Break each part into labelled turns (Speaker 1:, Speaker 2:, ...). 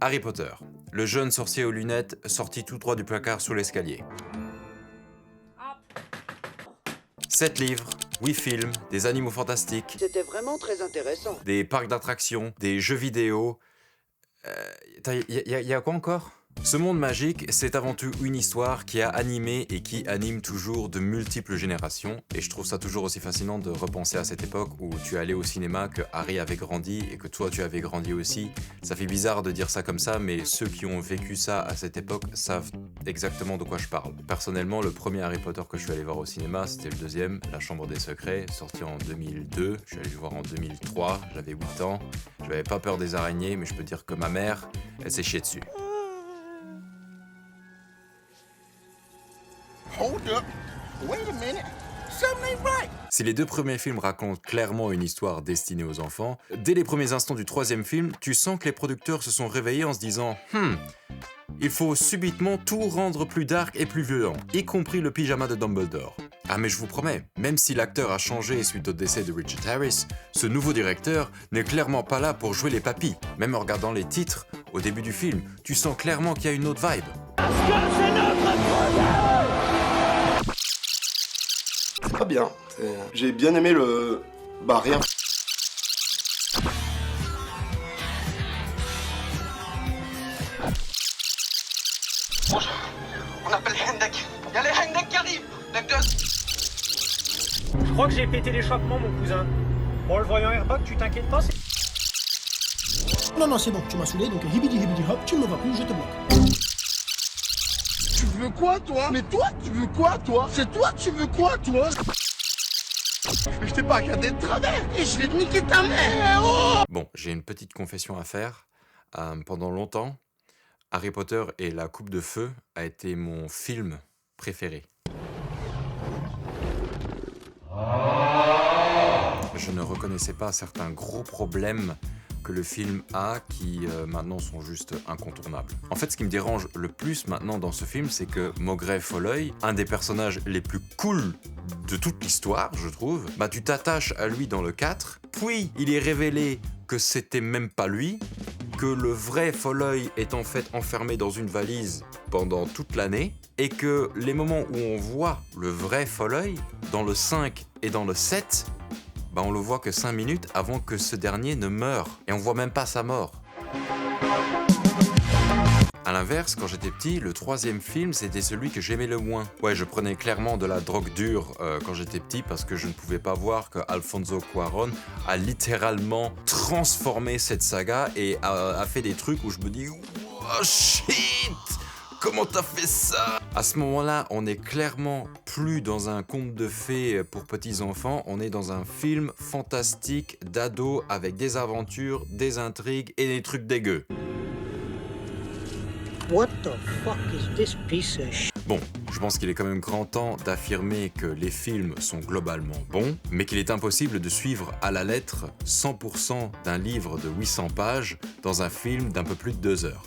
Speaker 1: Harry Potter, le jeune sorcier aux lunettes sorti tout droit du placard sous l'escalier. 7 livres, 8 films, des animaux fantastiques.
Speaker 2: C'était vraiment très intéressant.
Speaker 1: Des parcs d'attractions, des jeux vidéo. Y a quoi encore ? Ce monde magique, c'est avant tout une histoire qui a animé et qui anime toujours de multiples générations. Et je trouve ça toujours aussi fascinant de repenser à cette époque où tu allais au cinéma, que Harry avait grandi et que toi tu avais grandi aussi. Ça fait bizarre de dire ça comme ça, mais ceux qui ont vécu ça à cette époque savent exactement de quoi je parle. Personnellement, le premier Harry Potter que je suis allé voir au cinéma, c'était le deuxième, La Chambre des Secrets, sorti en 2002. Je suis allé le voir en 2003, j'avais 8 ans. Je n'avais pas peur des araignées, mais je peux dire que ma mère, elle s'est chiée dessus.
Speaker 3: Hold up. Wait a minute. Something ain't right.
Speaker 1: Si les deux premiers films racontent clairement une histoire destinée aux enfants, dès les premiers instants du troisième film, tu sens que les producteurs se sont réveillés en se disant « il faut subitement tout rendre plus dark et plus violent, y compris le pyjama de Dumbledore. » Ah mais je vous promets, même si l'acteur a changé suite au décès de Richard Harris, ce nouveau directeur n'est clairement pas là pour jouer les papis. Même en regardant les titres, au début du film, tu sens clairement qu'il y a une autre vibe.
Speaker 4: Très bien. J'ai bien aimé le... Bah rien.
Speaker 5: Bonjour, on appelle Hendek. Y'a les Hendek qui arrivent. Les deux.
Speaker 6: Je crois que j'ai pété l'échappement, mon cousin. Bon, le voyant airbag, tu t'inquiètes pas, c'est...
Speaker 7: Non, c'est bon, tu m'as saoulé, donc hibidi hop, tu ne me vas plus, je te bloque.
Speaker 3: Tu veux quoi, toi? Mais toi, tu veux quoi, toi? C'est toi, tu veux quoi, toi? Je t'ai pas regardé de travers et je vais te niquer ta mère, oh!
Speaker 1: Bon, j'ai une petite confession à faire. Pendant longtemps, Harry Potter et la Coupe de Feu a été mon film préféré. Je ne reconnaissais pas certains gros problèmes que le film a qui maintenant sont juste incontournables. En fait, ce qui me dérange le plus maintenant dans ce film, c'est que Maugrey Folleuil, un des personnages les plus cool de toute l'histoire, je trouve, bah tu t'attaches à lui dans le 4, puis il est révélé que c'était même pas lui, que le vrai Folleuil est en fait enfermé dans une valise pendant toute l'année, et que les moments où on voit le vrai Folleuil, dans le 5 et dans le 7, bah on le voit que 5 minutes avant que ce dernier ne meure. Et on voit même pas sa mort. A l'inverse, quand j'étais petit, le troisième film, c'était celui que j'aimais le moins. Ouais, je prenais clairement de la drogue dure quand j'étais petit parce que je ne pouvais pas voir que Alfonso Cuarón a littéralement transformé cette saga et a fait des trucs où je me dis « Oh shit !» Comment t'as fait ça? À ce moment-là, on n'est clairement plus dans un conte de fées pour petits-enfants, on est dans un film fantastique d'ado avec des aventures, des intrigues et des trucs dégueux.
Speaker 7: What the fuck is this piece of shit?
Speaker 1: Bon, je pense qu'il est quand même grand temps d'affirmer que les films sont globalement bons, mais qu'il est impossible de suivre à la lettre 100% d'un livre de 800 pages dans un film d'un peu plus de 2 heures.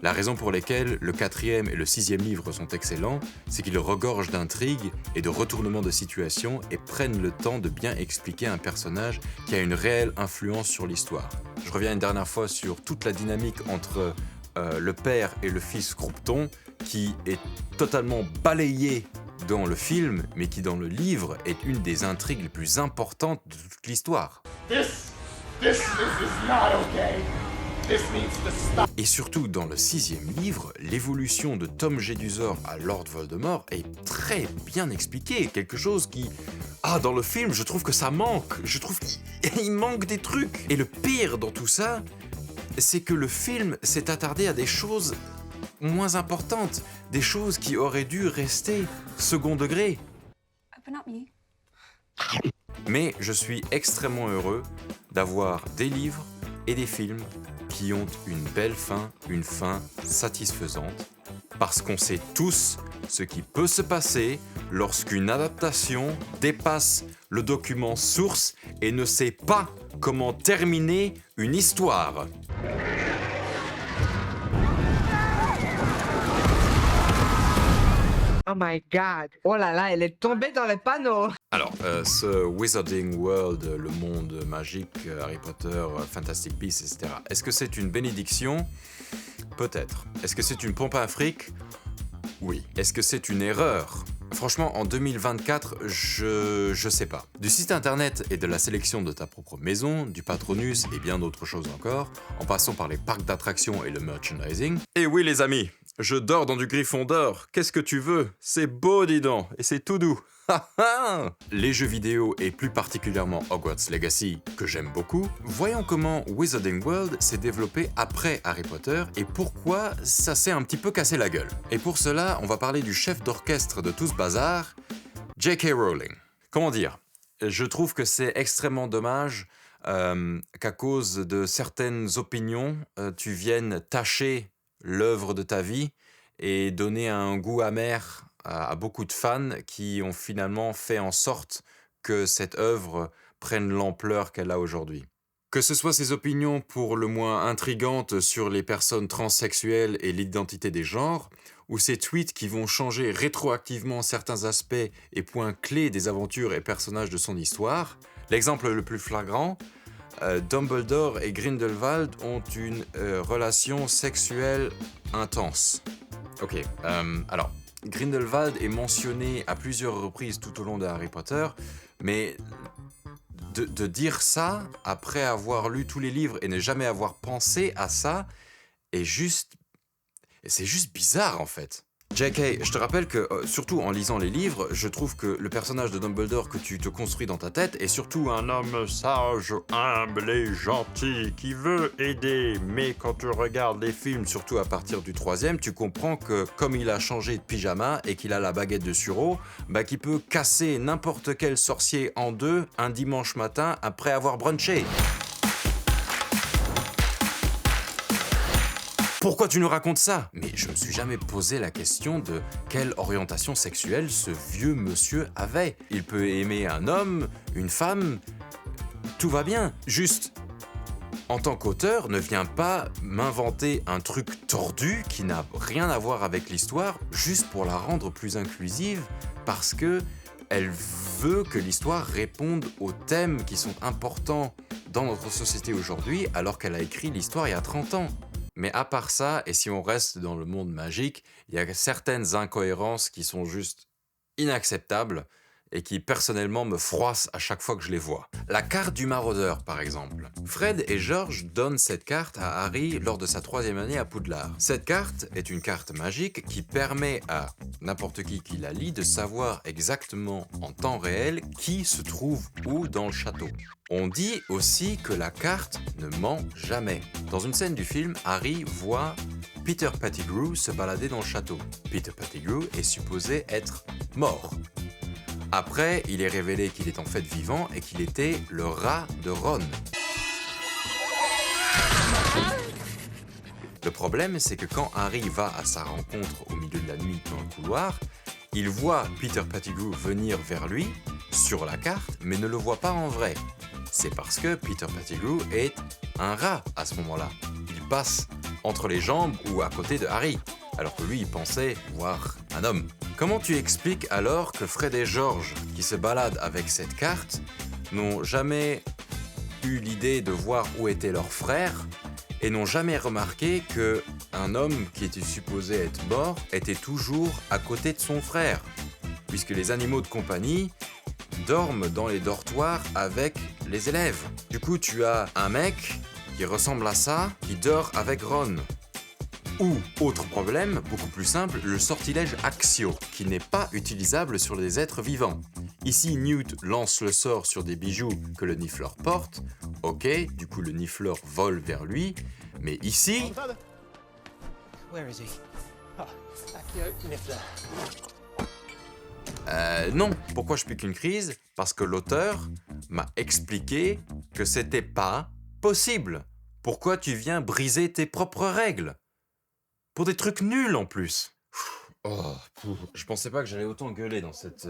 Speaker 1: La raison pour laquelle le 4e et le 6e livre sont excellents, c'est qu'ils regorgent d'intrigues et de retournements de situation et prennent le temps de bien expliquer un personnage qui a une réelle influence sur l'histoire. Je reviens une dernière fois sur toute la dynamique entre le père et le fils Croupton, qui est totalement balayée dans le film, mais qui dans le livre est une des intrigues les plus importantes de toute l'histoire.
Speaker 3: This is not okay.
Speaker 1: Et surtout, dans le 6e livre, l'évolution de Tom Jedusor à Lord Voldemort est très bien expliquée. Quelque chose qui... dans le film, je trouve que ça manque. Je trouve qu'il manque des trucs. Et le pire dans tout ça, c'est que le film s'est attardé à des choses moins importantes. Des choses qui auraient dû rester second degré.
Speaker 8: Open up, you.
Speaker 1: Mais je suis extrêmement heureux d'avoir des livres et des films qui ont une belle fin, une fin satisfaisante, parce qu'on sait tous ce qui peut se passer lorsqu'une adaptation dépasse le document source et ne sait pas comment terminer une histoire.
Speaker 2: my God. Oh là là, elle est tombée dans les panneaux.
Speaker 1: Alors, ce Wizarding World, le monde magique, Harry Potter, Fantastic Beasts, etc. Est-ce que c'est une bénédiction? Peut-être. Est-ce que c'est une pompe à fric? Oui. Est-ce que c'est une erreur? Franchement, en 2024, je sais pas. Du site internet et de la sélection de ta propre maison, du Patronus et bien d'autres choses encore, en passant par les parcs d'attractions et le merchandising. Et oui les amis, je dors dans du Gryffondor. Qu'est-ce que tu veux? C'est beau dis donc, et c'est tout doux. Les jeux vidéo et plus particulièrement Hogwarts Legacy, que j'aime beaucoup, voyons comment Wizarding World s'est développé après Harry Potter et pourquoi ça s'est un petit peu cassé la gueule. Et pour cela, on va parler du chef d'orchestre de tout ce bazar, J.K. Rowling. Comment dire? Je trouve que c'est extrêmement dommage qu'à cause de certaines opinions, tu viennes tâcher l'œuvre de ta vie et donner un goût amer à beaucoup de fans qui ont finalement fait en sorte que cette œuvre prenne l'ampleur qu'elle a aujourd'hui. Que ce soit ses opinions pour le moins intrigantes sur les personnes transsexuelles et l'identité des genres, ou ses tweets qui vont changer rétroactivement certains aspects et points clés des aventures et personnages de son histoire, l'exemple le plus flagrant, Dumbledore et Grindelwald ont une relation sexuelle intense. Ok, alors... Grindelwald est mentionné à plusieurs reprises tout au long de Harry Potter, mais de dire ça après avoir lu tous les livres et ne jamais avoir pensé à ça c'est juste bizarre en fait. J.K., je te rappelle que, surtout en lisant les livres, je trouve que le personnage de Dumbledore que tu te construis dans ta tête est surtout un homme sage, humble et gentil qui veut aider. Mais quand tu regardes les films, surtout à partir du 3e, tu comprends que comme il a changé de pyjama et qu'il a la baguette de sureau, qu'il peut casser n'importe quel sorcier en deux un dimanche matin après avoir brunché. Pourquoi tu nous racontes ça? Mais je me suis jamais posé la question de quelle orientation sexuelle ce vieux monsieur avait. Il peut aimer un homme, une femme, tout va bien. Juste, en tant qu'auteur, ne viens pas m'inventer un truc tordu qui n'a rien à voir avec l'histoire, juste pour la rendre plus inclusive, parce que elle veut que l'histoire réponde aux thèmes qui sont importants dans notre société aujourd'hui, alors qu'elle a écrit l'histoire il y a 30 ans. Mais à part ça, et si on reste dans le monde magique, il y a certaines incohérences qui sont juste inacceptables et qui personnellement me froissent à chaque fois que je les vois. La carte du maraudeur, par exemple. Fred et George donnent cette carte à Harry lors de sa 3e année à Poudlard. Cette carte est une carte magique qui permet à n'importe qui la lit de savoir exactement en temps réel qui se trouve où dans le château. On dit aussi que la carte ne ment jamais. Dans une scène du film, Harry voit Peter Pettigrew se balader dans le château. Peter Pettigrew est supposé être mort. Après, il est révélé qu'il est en fait vivant et qu'il était le rat de Ron. Le problème, c'est que quand Harry va à sa rencontre au milieu de la nuit dans le couloir, il voit Peter Pettigrew venir vers lui sur la carte, mais ne le voit pas en vrai. C'est parce que Peter Pettigrew est un rat à ce moment-là. Il passe entre les jambes ou à côté de Harry, alors que lui, il pensait voir un homme. Comment tu expliques alors que Fred et George, qui se baladent avec cette carte, n'ont jamais eu l'idée de voir où était leur frère et n'ont jamais remarqué qu'un homme qui était supposé être mort était toujours à côté de son frère, puisque les animaux de compagnie dorment dans les dortoirs avec les élèves. Du coup, tu as un mec qui ressemble à ça, qui dort avec Ron. Ou, autre problème, beaucoup plus simple, le sortilège Accio, qui n'est pas utilisable sur les êtres vivants. Ici, Newt lance le sort sur des bijoux que le Niffleur porte. Ok, du coup le Niffleur vole vers lui. Mais ici... Non, pourquoi je pique une crise? Parce que l'auteur m'a expliqué que c'était pas possible. Pourquoi tu viens briser tes propres règles? Pour des trucs nuls en plus. Je pensais pas que j'allais autant gueuler dans cet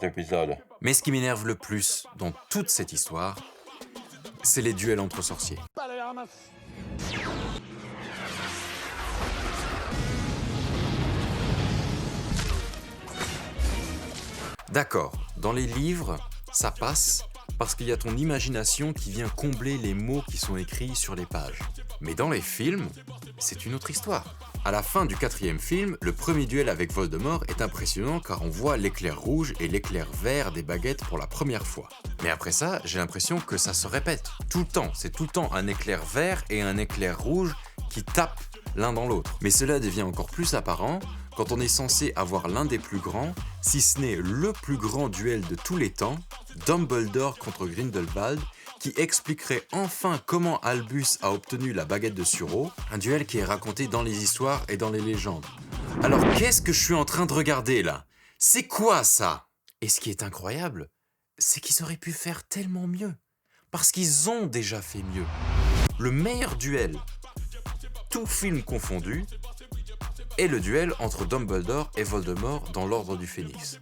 Speaker 1: épisode. Mais ce qui m'énerve le plus dans toute cette histoire, c'est les duels entre sorciers. D'accord, dans les livres, ça passe parce qu'il y a ton imagination qui vient combler les mots qui sont écrits sur les pages. Mais dans les films, c'est une autre histoire. À la fin du 4e film, le premier duel avec Voldemort est impressionnant car on voit l'éclair rouge et l'éclair vert des baguettes pour la première fois. Mais après ça, j'ai l'impression que ça se répète tout le temps. C'est tout le temps un éclair vert et un éclair rouge qui tapent l'un dans l'autre. Mais cela devient encore plus apparent quand on est censé avoir l'un des plus grands, si ce n'est le plus grand duel de tous les temps, Dumbledore contre Grindelwald, qui expliquerait enfin comment Albus a obtenu la baguette de Suro, un duel qui est raconté dans les histoires et dans les légendes. Alors qu'est-ce que je suis en train de regarder là? C'est quoi ça? Et ce qui est incroyable, c'est qu'ils auraient pu faire tellement mieux. Parce qu'ils ont déjà fait mieux. Le meilleur duel, tout film confondu, est le duel entre Dumbledore et Voldemort dans l'Ordre du Phénix.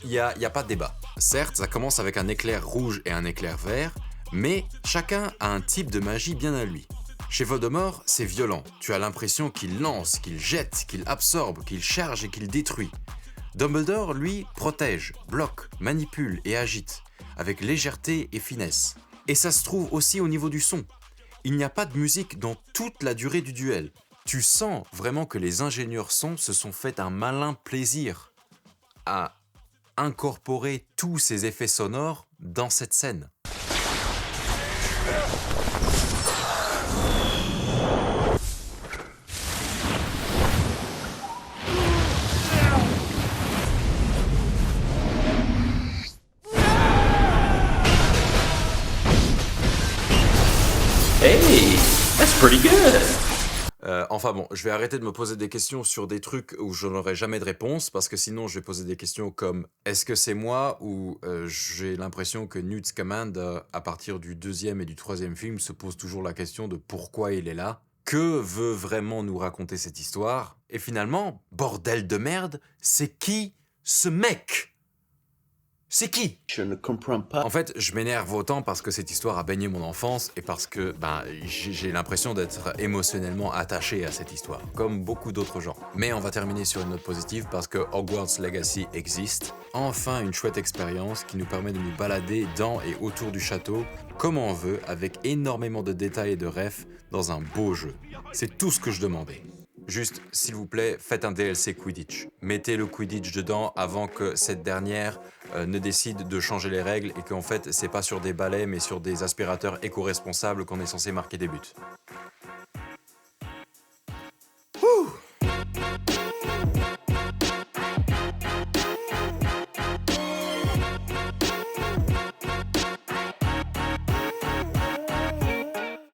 Speaker 1: Il y a pas de débat. Certes, ça commence avec un éclair rouge et un éclair vert, mais chacun a un type de magie bien à lui. Chez Voldemort, c'est violent. Tu as l'impression qu'il lance, qu'il jette, qu'il absorbe, qu'il charge et qu'il détruit. Dumbledore, lui, protège, bloque, manipule et agite, avec légèreté et finesse. Et ça se trouve aussi au niveau du son. Il n'y a pas de musique dans toute la durée du duel. Tu sens vraiment que les ingénieurs son se sont fait un malin plaisir à incorporer tous ces effets sonores dans cette scène.
Speaker 8: Hey, that's pretty good.
Speaker 1: Enfin bon, je vais arrêter de me poser des questions sur des trucs où je n'aurai jamais de réponse, parce que sinon je vais poser des questions comme est-ce que c'est moi ou j'ai l'impression que Newt Scamander, à partir du 2e et du 3e film, se pose toujours la question de pourquoi il est là. Que veut vraiment nous raconter cette histoire? Et finalement, bordel de merde, c'est qui ce mec? C'est qui?
Speaker 8: Je ne comprends pas.
Speaker 1: En fait, je m'énerve autant parce que cette histoire a baigné mon enfance et parce que j'ai l'impression d'être émotionnellement attaché à cette histoire, comme beaucoup d'autres gens. Mais on va terminer sur une note positive parce que Hogwarts Legacy existe. Enfin, une chouette expérience qui nous permet de nous balader dans et autour du château comme on veut, avec énormément de détails et de refs dans un beau jeu. C'est tout ce que je demandais. Juste, s'il vous plaît, faites un DLC Quidditch. Mettez le Quidditch dedans avant que cette dernière ne décide de changer les règles et qu'en fait, c'est pas sur des balais mais sur des aspirateurs éco-responsables qu'on est censé marquer des buts.